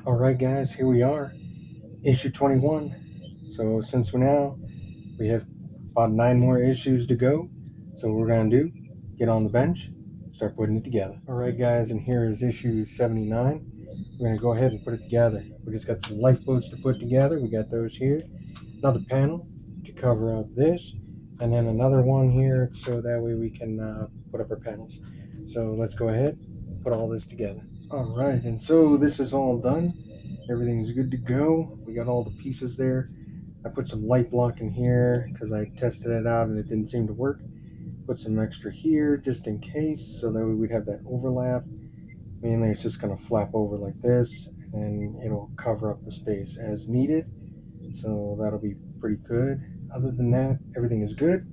Alright guys, here we are, issue 21. So since we have about 9 more issues to go, so what we're going to do, get on the bench, start putting it together. Alright guys, and here is issue 79. We're going to go ahead and put it together. We just got some lifeboats to put together, we got those here. Another panel to cover up this, and then another one here so that way we can put up our panels. So let's go ahead, put all this together. Alright, and so this is all done. Everything's good to go. We got all the pieces there. I put some light block in here because I tested it out and it didn't seem to work. Put some extra here just in case, so that way we'd have that overlap. Mainly it's just going to flap over like this, and it'll cover up the space as needed. So that'll be pretty good. Other than that, everything is good.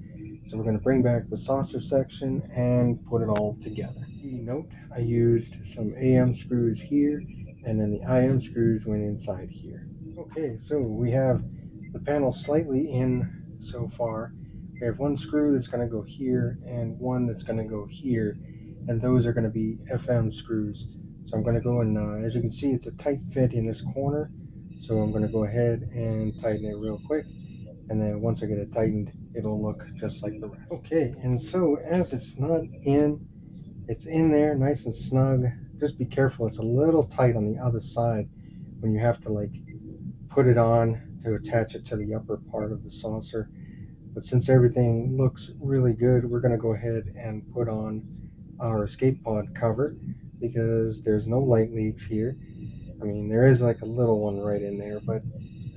So we're going to bring back the saucer section and put it all together. Note, I used some AM screws here, and then the IM screws went inside here. Okay, so we have the panel slightly in so far. We have one screw that's going to go here and one that's going to go here, and those are going to be FM screws. So I'm going to go and, as you can see, it's a tight fit in this corner. So I'm going to go ahead and tighten it real quick, and then once I get it tightened, it'll look just like the rest. Okay, and so as it's not in, it's in there nice and snug. Just be careful, it's a little tight on the other side when you have to like put it on to attach it to the upper part of the saucer. But since everything looks really good, we're going to go ahead and put on our escape pod cover because there's no light leaks here. I mean, there is like a little one right in there, but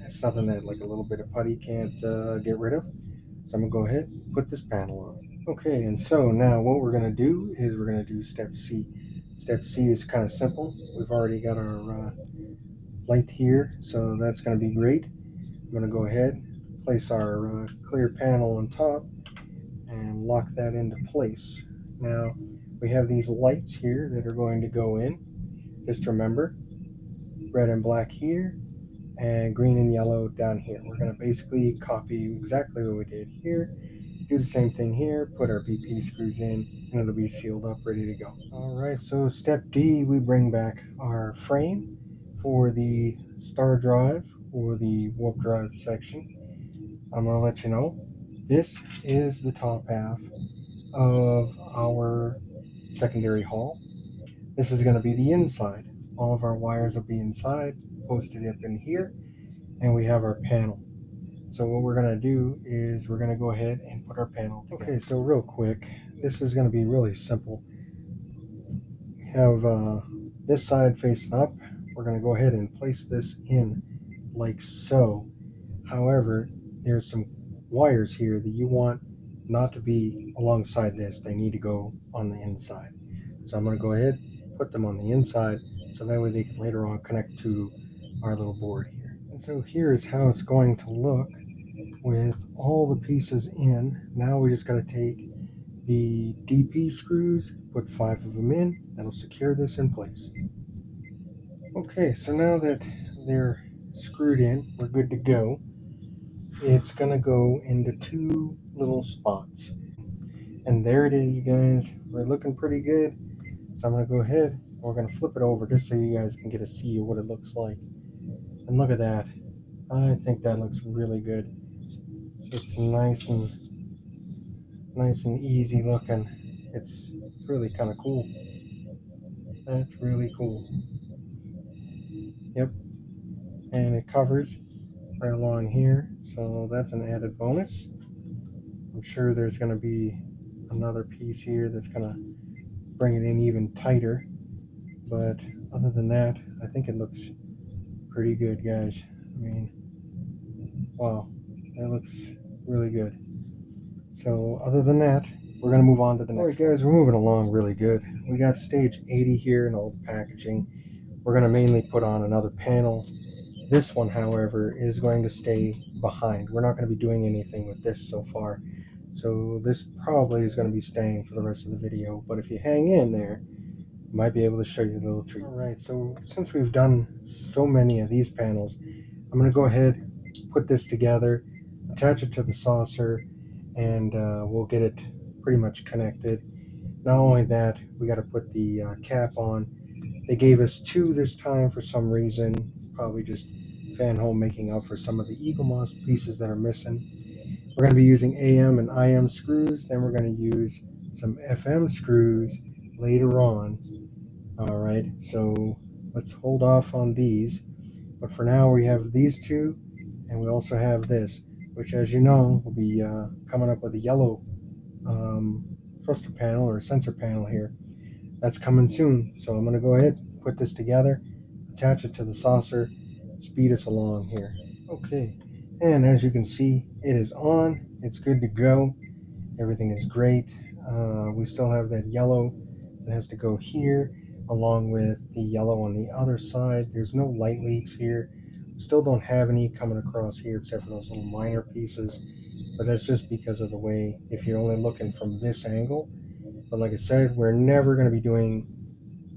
it's nothing that like a little bit of putty can't get rid of. So I'm going to go ahead and put this panel on. Okay, and so now what we're going to do is we're going to do step C. Step C is kind of simple. We've already got our light here, so that's going to be great. I'm going to go ahead, place our clear panel on top, and lock that into place. Now, we have these lights here that are going to go in. Just remember, red and black here, and green and yellow down here. We're going to basically copy exactly what we did here. Do the same thing here, put our BP screws in, and it'll be sealed up, ready to go. Alright, so step D, we bring back our frame for the star drive or the warp drive section. I'm going to let you know, this is the top half of our secondary hull. This is going to be the inside. All of our wires will be inside, posted up in here, and we have our panel. So what we're going to do is we're going to go ahead and put our panel together. Okay, so real quick, this is going to be really simple. We have this side facing up. We're going to go ahead and place this in like so. However, there's some wires here that you want not to be alongside this. They need to go on the inside. So I'm going to go ahead, put them on the inside, so that way they can later on connect to our little board here. And so here's how it's going to look with all the pieces in. Now we just got to take the DP screws, put 5 of them in. That'll secure this in place. Okay, so now that they're screwed in, we're good to go. It's going to go into 2 little spots. And there it is, guys. We're looking pretty good. So I'm going to go ahead, we're going to flip it over just so you guys can get a see of what it looks like. And look at that. I think that looks really good. It's nice and easy looking. It's really kind of cool. That's really cool. Yep. And it covers right along here, so that's an added bonus. I'm sure there's going to be another piece here that's going to bring it in even tighter, but other than that, I think it looks pretty good, guys. I mean, wow, that looks really good. So other than that, we're going to move on to the next. Alright guys, we're moving along really good. We got stage 80 here and all the packaging. We're going to mainly put on another panel. This one, however, is going to stay behind. We're not going to be doing anything with this so far. So this probably is going to be staying for the rest of the video. But if you hang in there, I might be able to show you a little treat. Alright, so since we've done so many of these panels, I'm going to go ahead, put this together, attach it to the saucer, and we'll get it pretty much connected. Not only that, we got to put the cap on, They gave us two this time for some reason, probably just Fanhome making up for some of the Eaglemoss pieces that are missing. We're going to be using AM and IM screws, then we're going to use some FM screws later on. All right, so let's hold off on these. But for now, we have these two, and we also have this, which, as you know, will be coming up with a yellow thruster panel or sensor panel here. That's coming soon. So I'm going to go ahead, put this together, attach it to the saucer, speed us along here. Okay, and as you can see, it is on. It's good to go. Everything is great. We still have that yellow that has to go here, along with the yellow on the other side. There's no light leaks here. We still don't have any coming across here except for those little minor pieces, but that's just because of the way, if you're only looking from this angle. But like I said, we're never going to be doing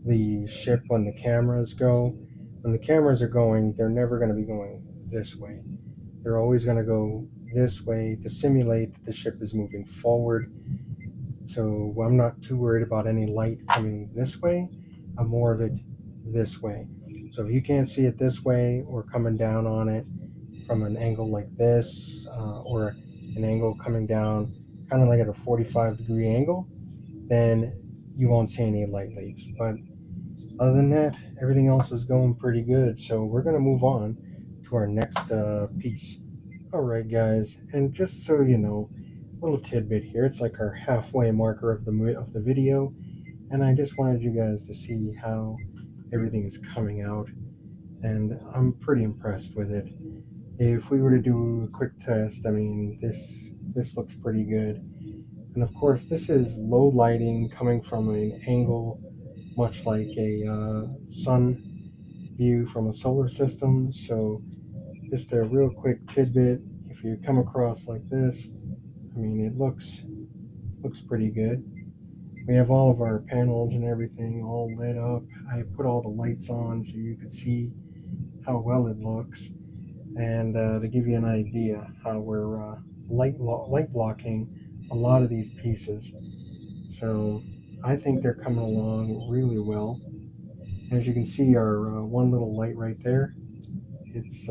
the ship when the cameras go. When the cameras are going, they're never going to be going this way. They're always going to go this way to simulate that the ship is moving forward. So I'm not too worried about any light coming this way. I'm more of it this way. So if you can't see it this way or coming down on it from an angle like this, or an angle coming down kind of like at a 45-degree angle, then you won't see any light leaks. But other than that, everything else is going pretty good. So we're going to move on to our next piece. All right, guys, and just so you know, a little tidbit here. It's like our halfway marker of the video, and I just wanted you guys to see how everything is coming out, and I'm pretty impressed with it. If we were to do a quick test, I mean, this looks pretty good. And of course, this is low lighting coming from an angle much like a sun view from a solar system. So just a real quick tidbit, if you come across like this, I mean, it looks pretty good. We have all of our panels and everything all lit up. I put all the lights on so you could see how well it looks, and to give you an idea how we're light blocking a lot of these pieces. So I think they're coming along really well. As you can see, our one little light right there, it's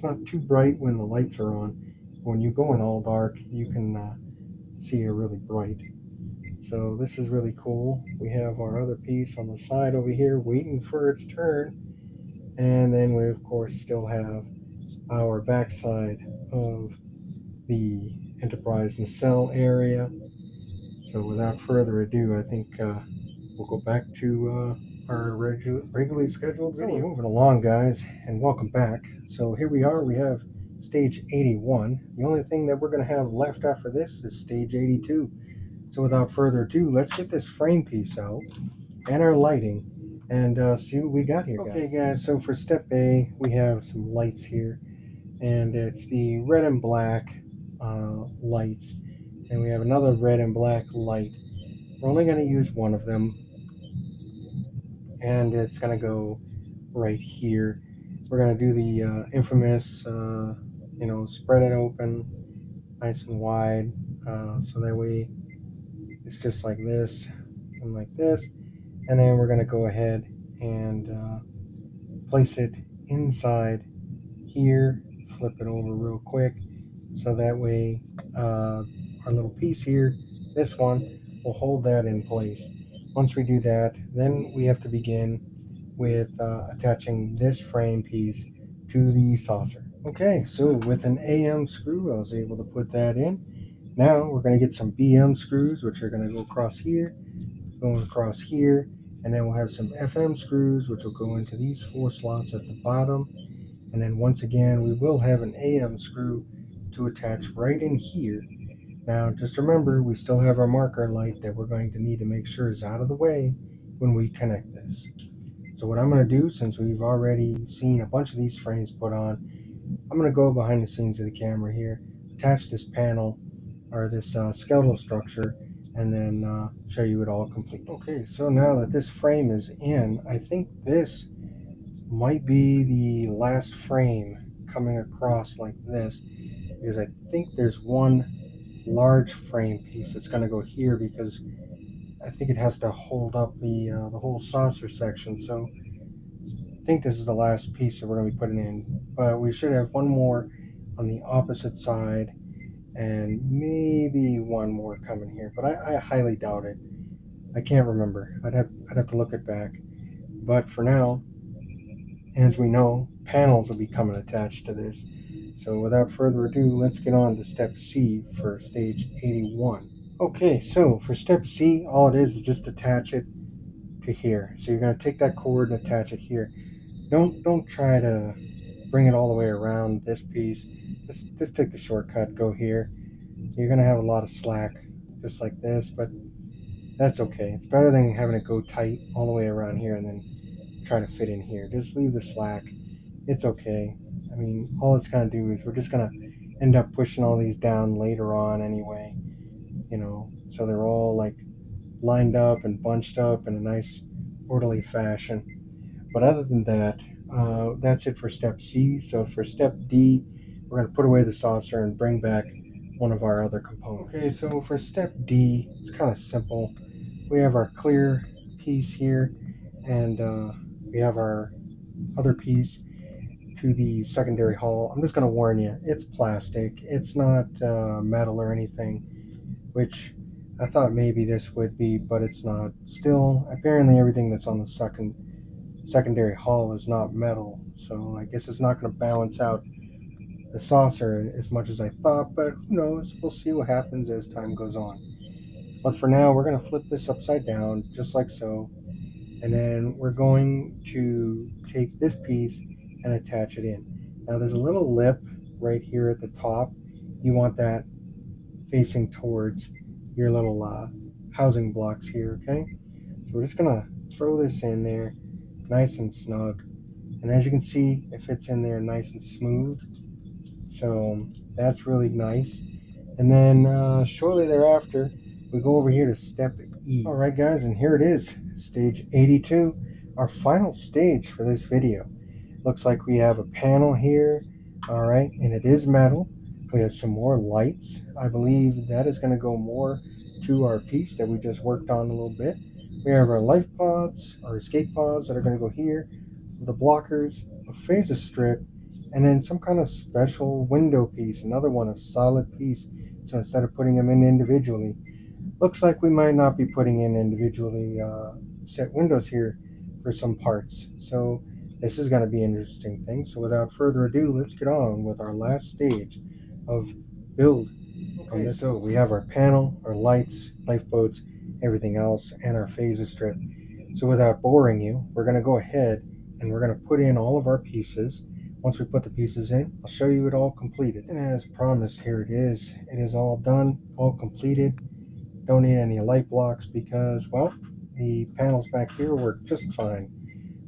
not too bright when the lights are on. When you go in all dark, you can see it really bright. So this is really cool. We have our other piece on the side over here waiting for its turn. And then we, of course, still have our backside of the Enterprise nacelle area. So without further ado, I think we'll go back to our regularly scheduled video. So moving along, guys, and welcome back. So here we are. We have stage 81. The only thing that we're going to have left after this is stage 82. So without further ado, let's get this frame piece out and our lighting and see what we got here, guys. Okay, guys, so for step A, we have some lights here, and it's the red and black lights, and we have another red and black light. We're only going to use one of them, and it's going to go right here. We're going to do the infamous, spread it open nice and wide, so that way it's just like this and like this. And then we're going to go ahead and place it inside here, flip it over real quick, so that way our little piece here, this one, will hold that in place. Once we do that, then we have to begin with attaching this frame piece to the saucer. Okay, so with an AM screw, I was able to put that in. Now we're going to get some BM screws, which are going to go across here, going across here, and then we'll have some FM screws, which will go into these 4 slots at the bottom. And then once again, we will have an AM screw to attach right in here. Now, just remember, we still have our marker light that we're going to need to make sure is out of the way when we connect this. So what I'm going to do, since we've already seen a bunch of these frames put on, I'm going to go behind the scenes of the camera here, attach this panel or this skeletal structure, and then show you it all complete. Okay, so now that this frame is in, I think this might be the last frame coming across like this, because I think there's one large frame piece that's going to go here, because I think it has to hold up the whole saucer section. So I think this is the last piece that we're going to be putting in, but we should have one more on the opposite side and maybe one more coming here, but I highly doubt it. I can't remember. I'd have to look it back. But for now, as we know, panels will be coming attached to this. So without further ado, let's get on to step C for stage 81. Okay, so for step C, all it is just attach it to here. So you're going to take that cord and attach it here. Don't try to bring it all the way around this piece. Just take the shortcut, go here. You're going to have a lot of slack just like this, but that's okay. It's better than having it go tight all the way around here and then try to fit in here. Just leave the slack. It's okay. I mean, all it's going to do is we're just going to end up pushing all these down later on anyway, so they're all like lined up and bunched up in a nice orderly fashion. But other than that, that's it for step C. So for step D, we're going to put away the saucer and bring back one of our other components. Okay, so for step D, it's kind of simple. We have our clear piece here, and we have our other piece to the secondary hull. I'm just going to warn you, it's plastic. It's not metal or anything, which I thought maybe this would be, but it's not. Still, apparently everything that's on the secondary hull is not metal, so I guess it's not going to balance out the saucer as much as I thought, but who knows? We'll see what happens as time goes on. But for now, we're going to flip this upside down, just like so, and then we're going to take this piece and attach it in. Now there's a little lip right here at the top. You want that facing towards your little housing blocks here, okay? So we're just going to throw this in there nice and snug. And as you can see, it fits in there nice and smooth. So that's really nice. And then shortly thereafter, we go over here to step E. All right, guys, and here it is, stage 82, our final stage for this video. Looks like we have a panel here, all right, and it is metal. We have some more lights. I believe that is going to go more to our piece that we just worked on a little bit. We have our life pods, our escape pods that are going to go here, the blockers, a phaser strip, and then some kind of special window piece, another one, a solid piece. So instead of putting them in individually, looks like we might not be putting in individually set windows here for some parts. So this is going to be an interesting thing. So without further ado, let's get on with our last stage of build. Okay, so we have our panel, our lights, lifeboats, everything else, and our phaser strip. So without boring you, we're going to go ahead and we're going to put in all of our pieces. Once we put the pieces in, I'll show you it all completed. And as promised, here it is. It is all done, all completed. Don't need any light blocks because, well, the panels back here work just fine.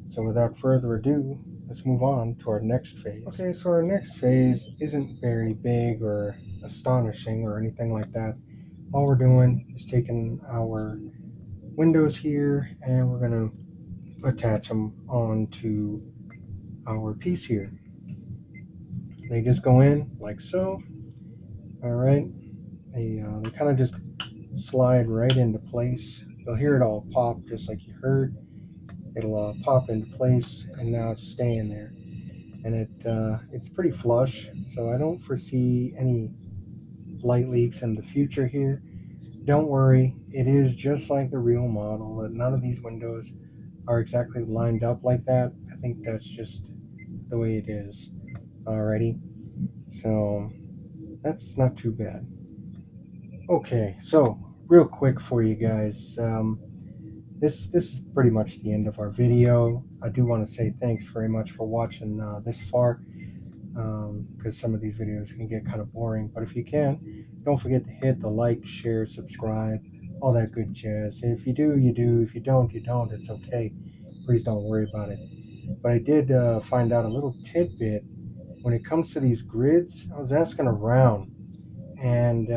So without further ado, let's move on to our next phase. Okay, so our next phase isn't very big or astonishing or anything like that. All we're doing is taking our windows here and we're going to attach them onto our piece here. They just go in like so. All right, they kind of just slide right into place. You'll hear it all pop just like you heard. It'll pop into place, and now it's staying there. And it's pretty flush, so I don't foresee any light leaks in the future here. Don't worry, it is just like the real model. That none of these windows are exactly lined up like that. I think that's just the way it is. Alrighty, so that's not too bad. Okay, so real quick for you guys, this is pretty much the end of our video. I do want to say thanks very much for watching this far, because some of these videos can get kind of boring, but if you can, don't forget to hit the like, share, subscribe, all that good jazz. If you do, you do. If you don't, you don't. It's okay. Please don't worry about it. But I did find out a little tidbit when it comes to these grids. I was asking around, and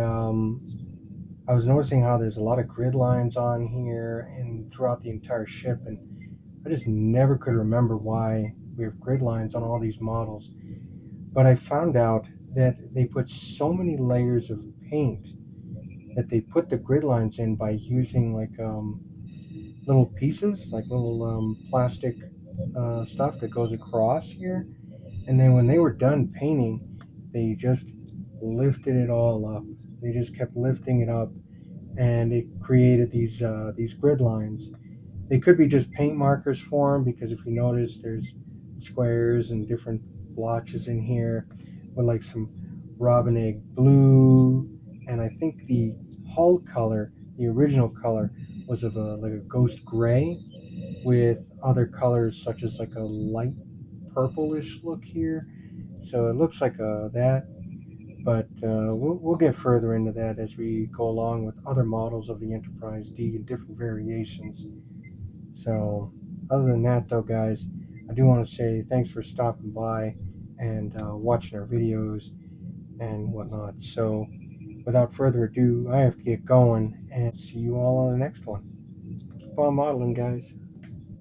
I was noticing how there's a lot of grid lines on here and throughout the entire ship, and I just never could remember why we have grid lines on all these models. But I found out that they put so many layers of paint that they put the grid lines in by using like little pieces, like little plastic stuff that goes across here. And then when they were done painting, they just lifted it all up. They just kept lifting it up, and it created these grid lines. They could be just paint markers for them, because if you notice, there's squares and different blotches in here with like some robin egg blue, and I think the hull color, the original color, was of a like a ghost gray with other colors such as like a light purplish look here. So it looks like that, but we'll get further into that as we go along with other models of the Enterprise D and different variations. So, other than that, though, guys, I do want to say thanks for stopping by and watching our videos and whatnot. So, without further ado, I have to get going and see you all on the next one. Keep on modeling, guys.